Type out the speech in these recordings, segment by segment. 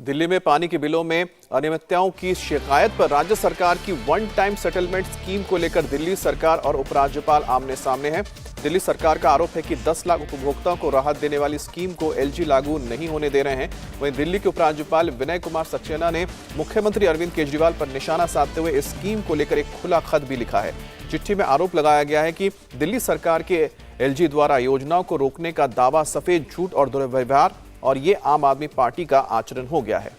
दिल्ली में पानी के बिलों में अनियमितताओं की शिकायत पर राज्य सरकार की वन टाइम सेटलमेंट स्कीम को लेकर दिल्ली सरकार और उपराज्यपाल आमने सामने हैं। दिल्ली सरकार का आरोप है कि 10 लाख उपभोक्ताओं को राहत देने वाली स्कीम को एलजी लागू नहीं होने दे रहे हैं। वहीं दिल्ली के उपराज्यपाल विनय कुमार सक्सेना ने मुख्यमंत्री अरविंद केजरीवाल पर निशाना साधते हुए इस स्कीम को लेकर एक खुला खत भी लिखा है। चिट्ठी में आरोप लगाया गया है कि दिल्ली सरकार के एलजी द्वारा योजनाओं को रोकने का दावा सफेद झूठ और दुर्व्यवहार और ये आम आदमी पार्टी का आचरण हो गया है।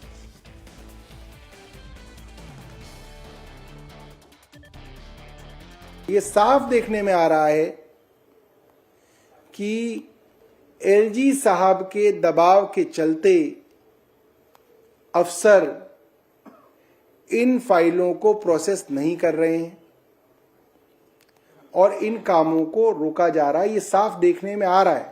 ये साफ देखने में आ रहा है कि एलजी साहब के दबाव के चलते अफसर इन फाइलों को प्रोसेस नहीं कर रहे हैं और इन कामों को रोका जा रहा है। ये साफ देखने में आ रहा है।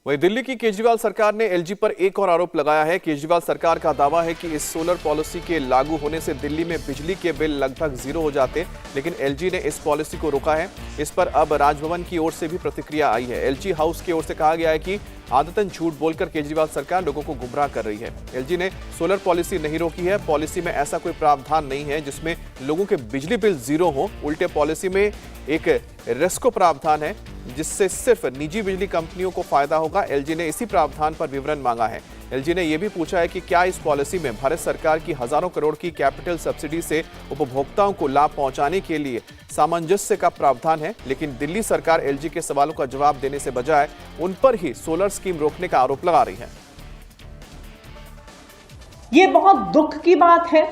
वहीं दिल्ली की केजरीवाल सरकार ने एलजी पर एक और आरोप लगाया है। केजरीवाल सरकार का दावा है कि इस सोलर पॉलिसी के लागू होने से दिल्ली में बिजली के बिल लगभग जीरो हो जाते, लेकिन एलजी ने इस पॉलिसी को रोका है। इस पर अब राजभवन की ओर से भी प्रतिक्रिया आई है। एलजी हाउस की ओर से कहा गया है कि आदतन झूठ बोलकर केजरीवाल सरकार लोगों को गुमराह कर रही है। एलजी ने सोलर पॉलिसी नहीं रोकी है। पॉलिसी में ऐसा कोई प्रावधान नहीं है जिसमें लोगों के बिजली बिल जीरो हो। उल्टे पॉलिसी में एक रेस्को प्रावधान है जिससे सिर्फ निजी बिजली कंपनियों को फायदा होगा। एलजी ने इसी प्रावधान पर विवरण मांगा है। एलजी ने यह भी पूछा है कि क्या इस पॉलिसी में भारत सरकार की हजारों करोड़ की कैपिटल सब्सिडी से उपभोक्ताओं को लाभ पहुंचाने के लिए सामंजस्य का प्रावधान है। लेकिन दिल्ली सरकार एलजी के सवालों का जवाब देने से बजाय उन पर ही सोलर स्कीम रोकने का आरोप लगा रही है। ये बहुत दुख की बात है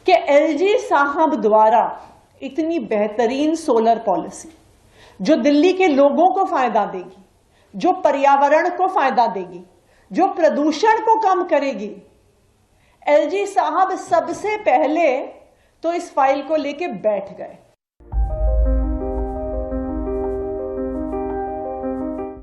कि एलजी साहब द्वारा इतनी बेहतरीन सोलर पॉलिसी जो दिल्ली के लोगों को फायदा देगी, जो पर्यावरण को फायदा देगी, जो प्रदूषण को कम करेगी, एलजी साहब सबसे पहले तो इस फाइल को लेके बैठ गए।